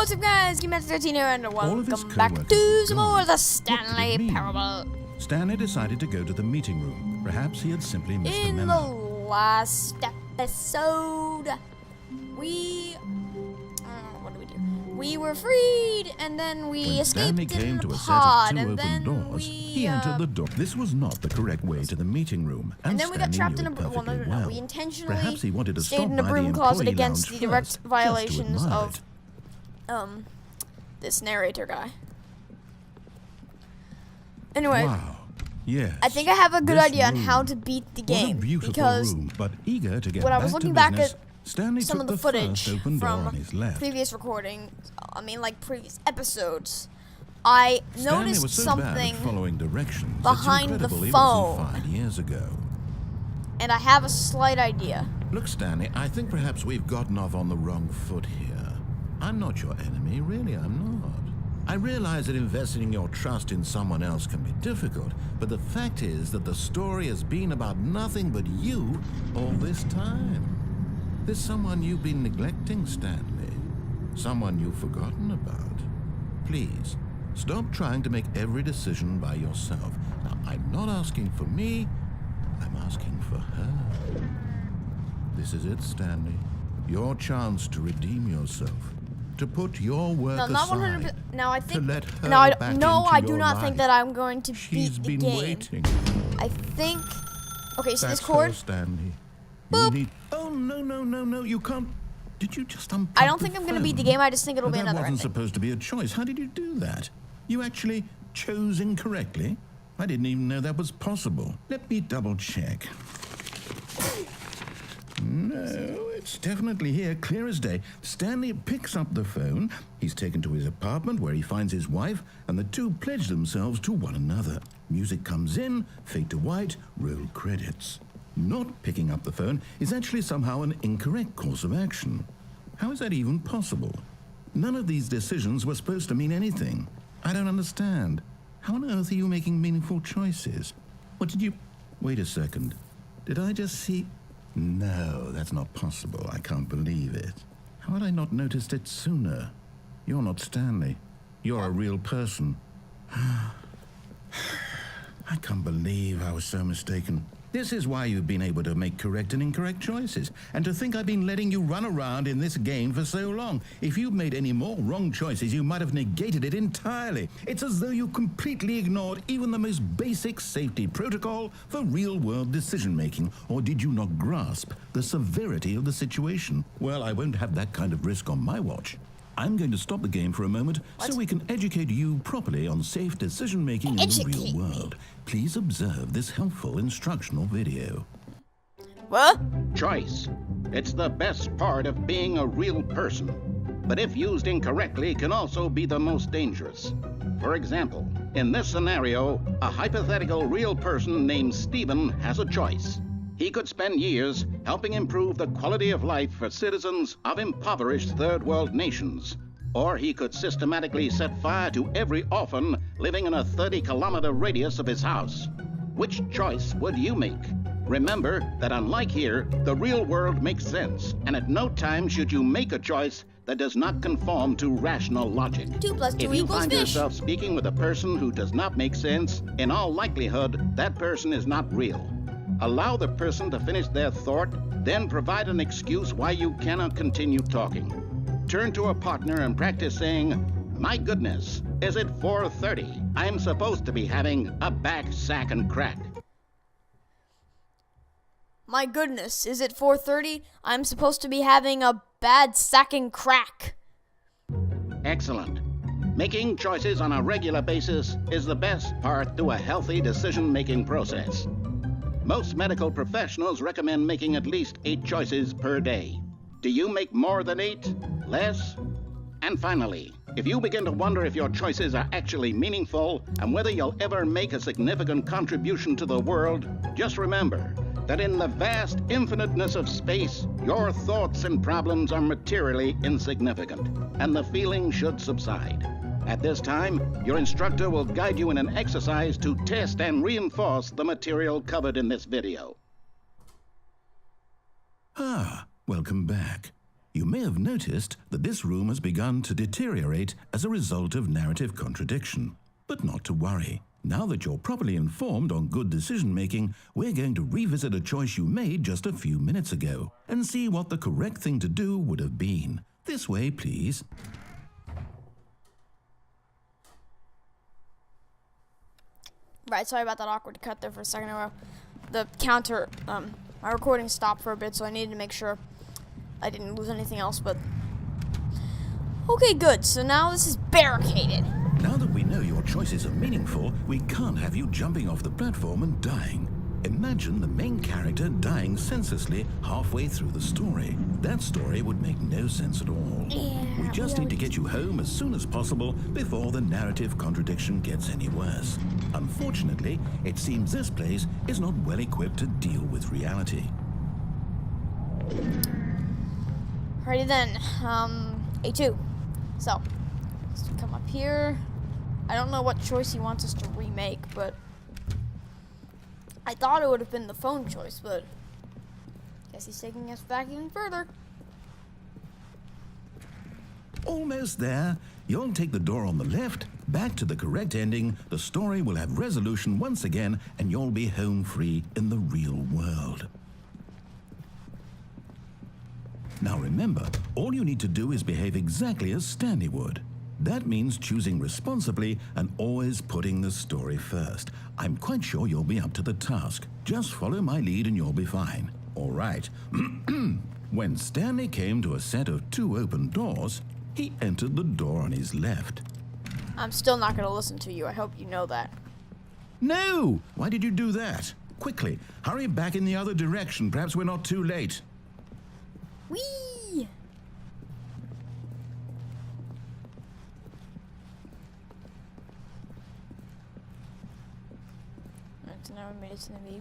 What's up, guys? Game13 here, and All of his welcome back co-workers to some were more of the gone. Stanley What did it mean? Parable. Stanley decided to go to the meeting room. Perhaps he had simply missed a In the memo. last episode, we... what did we do? We were freed, and then we When escaped Stanley in came the to a set pod, of two and open then doors, he entered the door. This was not the correct way to the meeting room, And then we got Stanley trapped knew in a it broom. Well, no, perfectly no, no. well. We intentionally Perhaps he wanted to stayed stop in a by broom the closet employee against lounge the direct first, violations just to of admire it. this narrator guy. Anyway, Wow. Yes. I think I have a good This idea on how room. to beat the What a game, beautiful because room, but eager to get when I back was to looking back business, at Stanley some took of the the footage first open door from on his left. previous recording, like previous episodes, I Stanley noticed was so bad something, at following directions. behind it's the incredible he phone. wasn't 5 years ago. and I have a slight idea. Look, Stanley, I think perhaps we've gotten off on the wrong foot here. I'm not your enemy, really, I'm not. I realize that investing your trust in someone else can be difficult, but the fact is that the story has been about nothing but you all this time. There's someone you've been neglecting, Stanley. Someone you've forgotten about. Please, stop trying to make every decision by yourself. Now, I'm not asking for me, I'm asking for her. This is it, Stanley. Your chance to redeem yourself. To put your work No, not aside. 100%. Now I think. To let her Now back no, into I do your not life. think that I'm going to She's beat the been game. waiting. I think. Okay, so That's this cord. her, Stanley. Boop. You need. Oh no! You can't. Did you just unplug I don't the think I'm gonna beat the phone? game. I just think it'll be That another wasn't ending. supposed to be a choice. How did you do that? You actually chose incorrectly? I didn't even know that was possible. Let me double check. No, it's definitely here, clear as day. Stanley picks up the phone. He's taken to his apartment where he finds his wife, and the two pledge themselves to one another. Music comes in, fade to white, roll credits. Not picking up the phone is actually somehow an incorrect course of action. How is that even possible? None of these decisions were supposed to mean anything. I don't understand. How on earth are you making meaningful choices? What did you... Wait a second. Did I just see... No, that's not possible. I can't believe it. How had I not noticed it sooner? You're not Stanley. You're a real person. I can't believe I was so mistaken. This is why you've been able to make correct and incorrect choices. And to think I've been letting you run around in this game for so long. If you'd made any more wrong choices, you might have negated it entirely. It's as though you completely ignored even the most basic safety protocol for real-world decision-making. Or did you not grasp the severity of the situation? Well, I won't have that kind of risk on my watch. I'm going to stop the game for a moment so we can educate you properly on safe decision-making in the real world. Please observe this helpful instructional video. What? Choice. It's the best part of being a real person. But if used incorrectly, can also be the most dangerous. For example, in this scenario, a hypothetical real person named Stephen has a choice. He could spend years helping improve the quality of life for citizens of impoverished third world nations. Or he could systematically set fire to every orphan living in a 30-kilometer radius of his house. Which choice would you make? Remember that unlike here, the real world makes sense, and at no time should you make a choice that does not conform to rational logic. 2 + 2 If you equals find fish. yourself speaking with a person who does not make sense, in all likelihood, that person is not real. Allow the person to finish their thought, then provide an excuse why you cannot continue talking. Turn to a partner and practice saying, "My goodness, is it 4:30? I'm supposed to be having a back sack and crack." My goodness, is it 4:30? I'm supposed to be having a bad sacking crack. Excellent. Making choices on a regular basis is the best part to a healthy decision-making process. Most medical professionals recommend making at least 8 choices per day. Do you make more than 8? Less? And finally, if you begin to wonder if your choices are actually meaningful and whether you'll ever make a significant contribution to the world, just remember that in the vast infiniteness of space, your thoughts and problems are materially insignificant, and the feeling should subside. At this time, your instructor will guide you in an exercise to test and reinforce the material covered in this video. Welcome back. You may have noticed that this room has begun to deteriorate as a result of narrative contradiction. But not to worry. Now that you're properly informed on good decision-making, we're going to revisit a choice you made just a few minutes ago and see what the correct thing to do would have been. This way, please. Right, sorry about that awkward cut there for a second. The counter, my recording stopped for a bit, so I needed to make sure I didn't lose anything else, but... Okay, good. So now this is barricaded. Now that we know your choices are meaningful, we can't have you jumping off the platform and dying. Imagine the main character dying senselessly halfway through the story. That story would make no sense at all. We just need to get you home as soon as possible before the narrative contradiction gets any worse. Unfortunately, it seems this place is not well equipped to deal with reality. Alrighty then, A2. So, let's come up here. I don't know what choice he wants us to remake, but I thought it would have been the phone choice, but guess he's taking us back even further. Almost there. You'll take the door on the left, back to the correct ending, the story will have resolution once again, and you'll be home free in the real world. Now remember, all you need to do is behave exactly as Stanley would. That means choosing responsibly and always putting the story first. I'm quite sure you'll be up to the task. Just follow my lead and you'll be fine. All right. When Stanley came to a set of 2 open doors, he entered the door on his left. I'm still not going to listen to you. I hope you know that. No! Why did you do that? Quickly, hurry back in the other direction. Perhaps we're not too late. Whee!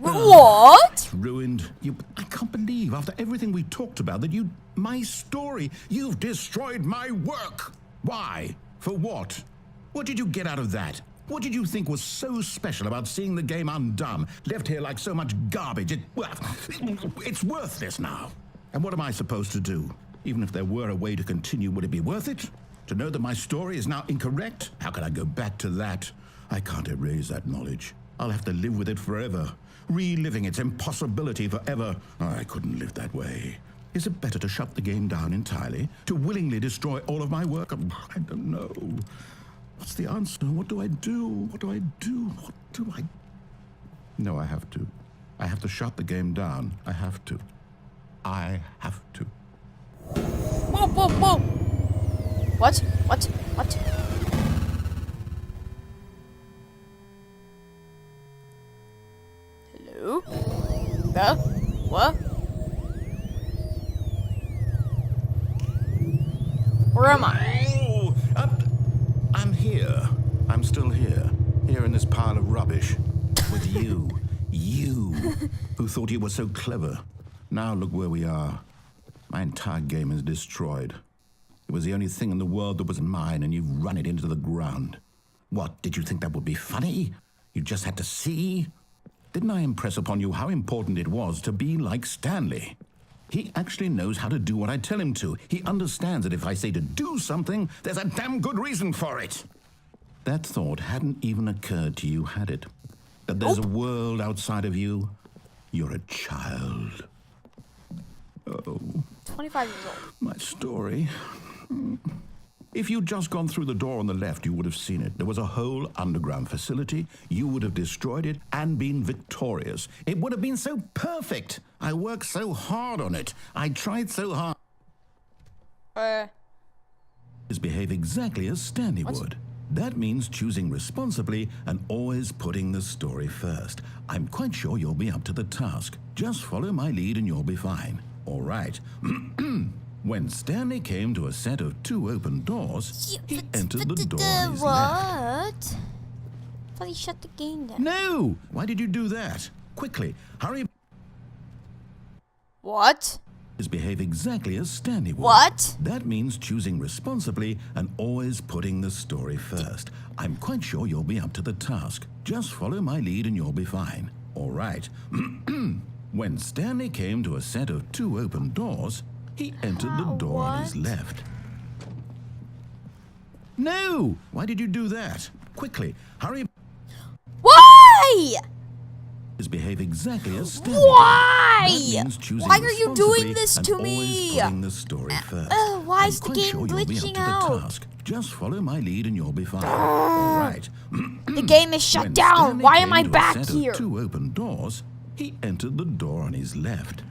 What? It's ruined. I can't believe, after everything we talked about, that my story, you've destroyed my work. Why? For what? What did you get out of that? What did you think was so special about seeing the game undone, left here like so much garbage? It's worthless now. And what am I supposed to do? Even if there were a way to continue, would it be worth it? To know that my story is now incorrect? How can I go back to that? I can't erase that knowledge. I'll have to live with it forever, reliving its impossibility forever. I couldn't live that way. Is it better to shut the game down entirely? To willingly destroy all of my work? I don't know. What's the answer? What do I do? What do I do? What do I... No, I have to. I have to shut the game down. I have to. I have to. Whoa, whoa, whoa! What? What? What? Hello? What? Where am I? Oh, I'm here. I'm still here. Here in this pile of rubbish. With you. You, who thought you were so clever. Now look where we are. My entire game is destroyed. It was the only thing in the world that was mine, and you've run it into the ground. What, did you think that would be funny? You just had to see? Didn't I impress upon you how important it was to be like Stanley? He actually knows how to do what I tell him to. He understands that if I say to do something, there's a damn good reason for it. That thought hadn't even occurred to you, had it? That there's a world outside of you? You're a child. Oh. 25 years old. My story. If you'd just gone through the door on the left, you would have seen it. There was a whole underground facility. You would have destroyed it and been victorious. It would have been so perfect. I worked so hard on it. I tried so hard. Behave exactly as Stanley would. That means choosing responsibly and always putting the story first. I'm quite sure you'll be up to the task. Just follow my lead and you'll be fine. All right. When Stanley came to a set of 2 open doors, he entered the door on his left. What? I thought he shut the game down. No! Why did you do that? Quickly, hurry. What? Behave exactly as Stanley would. What? That means choosing responsibly and always putting the story first. I'm quite sure you'll be up to the task. Just follow my lead and you'll be fine. All right. When Stanley came to a set of 2 open doors, he entered the door on his What? left. No! Why did you do that? Quickly, hurry. Why? Behave exactly as Stanley. Why? That means choosing Why are you doing responsibly this and to always me? putting the story first. Why I'm is the quite game sure you'll be up glitching to out? the task. Just follow my lead and you'll be fine. All right. The game is shut When down. Stanley Why am I came to a back set of here? 2 open doors, he entered the door on his left.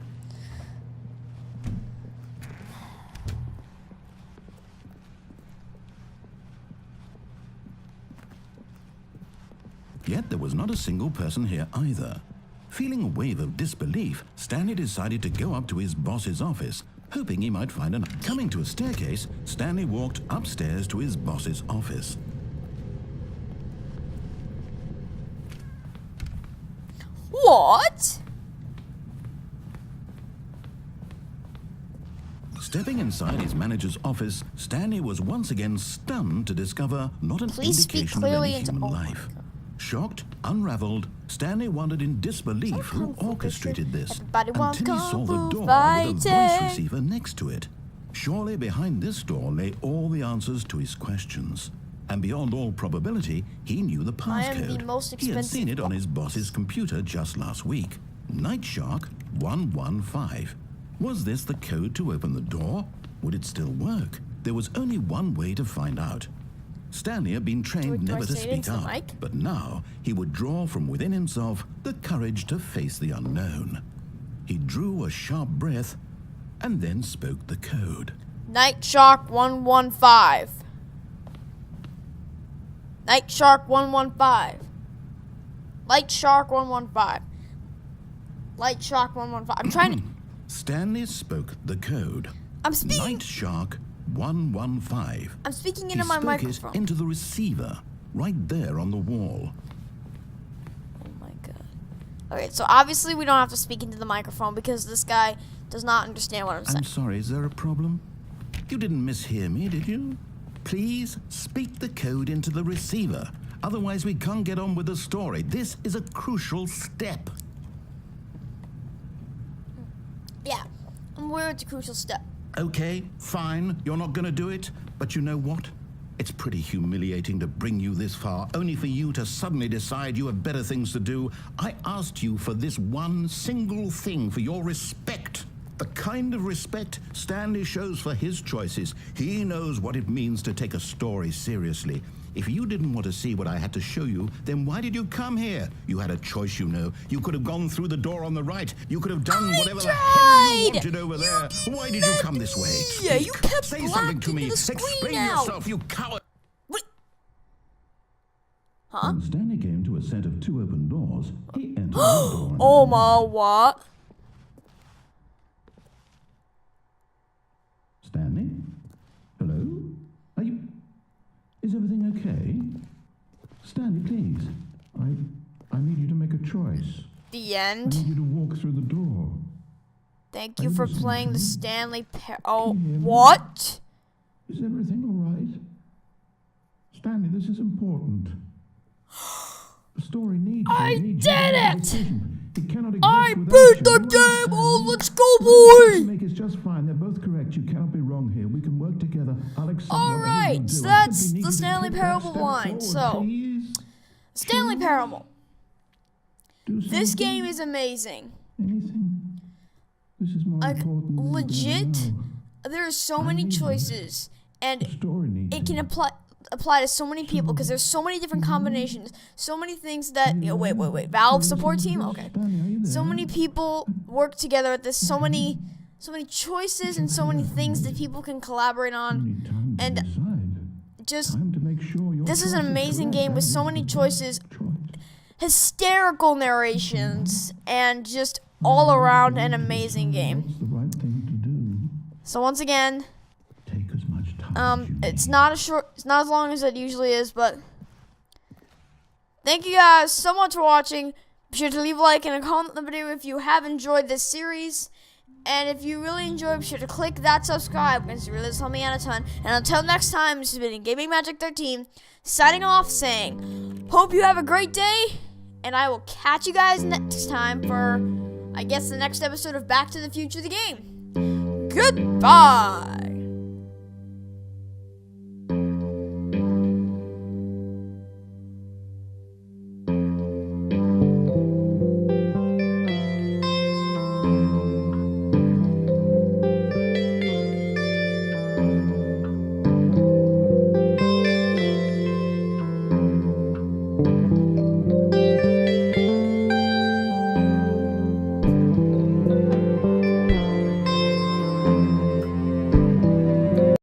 Yet there was not a single person here either. Feeling a wave of disbelief, Stanley decided to go up to his boss's office, hoping he might find an... Coming to a staircase, Stanley walked upstairs to his boss's office. What? Stepping inside his manager's office, Stanley was once again stunned to discover not an Please speak indication of clearly any into- human oh my life. Shocked, unraveled, Stanley wondered in disbelief who Kung Fu orchestrated this Everybody wants until he Kung saw the Fu door with a fighting. voice receiver next to it. Surely behind this door lay all the answers to his questions. And beyond all probability, he knew the I am the passcode. most He had expensive seen it on his boss's computer just last week. Night Shark 115. Was this the code to open the door? Would it still work? There was only one way to find out. Stanley had been trained Do I never to say it speak into the up, mic? but now he would draw from within himself the courage to face the unknown. He drew a sharp breath and then spoke the code. Night Shark 115. Night Shark 115. Light Shark 115. Light Shark 115. I'm trying to. Stanley spoke the code. I'm speaking. Night Shark 115. I'm speaking He into my spoke microphone. it into the receiver, right there on the wall. Oh my god. Okay, so obviously we don't have to speak into the microphone because this guy does not understand what I'm saying. I'm sorry, is there a problem? You didn't mishear me, did you? Please speak the code into the receiver. Otherwise, we can't get on with the story. This is a crucial step. Yeah, and we're at the crucial step. Okay, fine, you're not gonna do it. But you know what? It's pretty humiliating to bring you this far, only for you to suddenly decide you have better things to do. I asked you for this one single thing, for your respect. The kind of respect Stanley shows for his choices. He knows what it means to take a story seriously. If you didn't want to see what I had to show you, then why did you come here? You had a choice, you know. You could have gone through the door on the right. You could have done whatever the hell you tried! wanted over there. Why did you come this way? Yeah, you Speak. kept Say something to blocking me. the screen Explain out. yourself, you coward. What? Huh? When Stanley came to a set of 2 open doors, he entered the door. Oh my what? Stanley? Hello? Are you... Is everything okay? Stanley, please. I need you to make a choice. The I end. need you to walk through the door. Thank you for playing the Stanley Oh, Can you hear me? what? Is everything all right? Stanley, this is important. The story needs you. I It needs did you to make a it! decision. It cannot exist I without beat you. the You game! Oh, understand? let's go, Whatever you boy! make is just fine. They're both correct. You cannot be wrong here. We can work together. I'll accept All whatever right, you do. so I that's simply need the you to Stanley take that Parable step line. forward, So, please. Stanley Parable. Do This something. game is amazing. Anything. This is more Like, important than you legit, know. there are so many choices, The and story needs it can you. apply to so many people because there's so many different combinations, so many things that wait, Valve support team, okay, Stanley, are you there? so many people work together at this, so many choices and so many things that people can collaborate You on, need time to and decide. just Time to make sure your this is choice an amazing correct. game with That so is many the best choices, choice. hysterical narrations, and just all around an amazing game. What's the right thing to do? So once again, Take as much time as you it's need. not as long as it usually is, but thank you guys so much for watching. Be sure to leave a like and a comment on the video if you have enjoyed this series. And if you really enjoyed, be sure to click that subscribe because it really does help me out a ton. And until next time, this has been Gaming Magic 13, signing off saying, hope you have a great day, and I will catch you guys next time for, I guess, the next episode of Back to the Future the Game. Goodbye.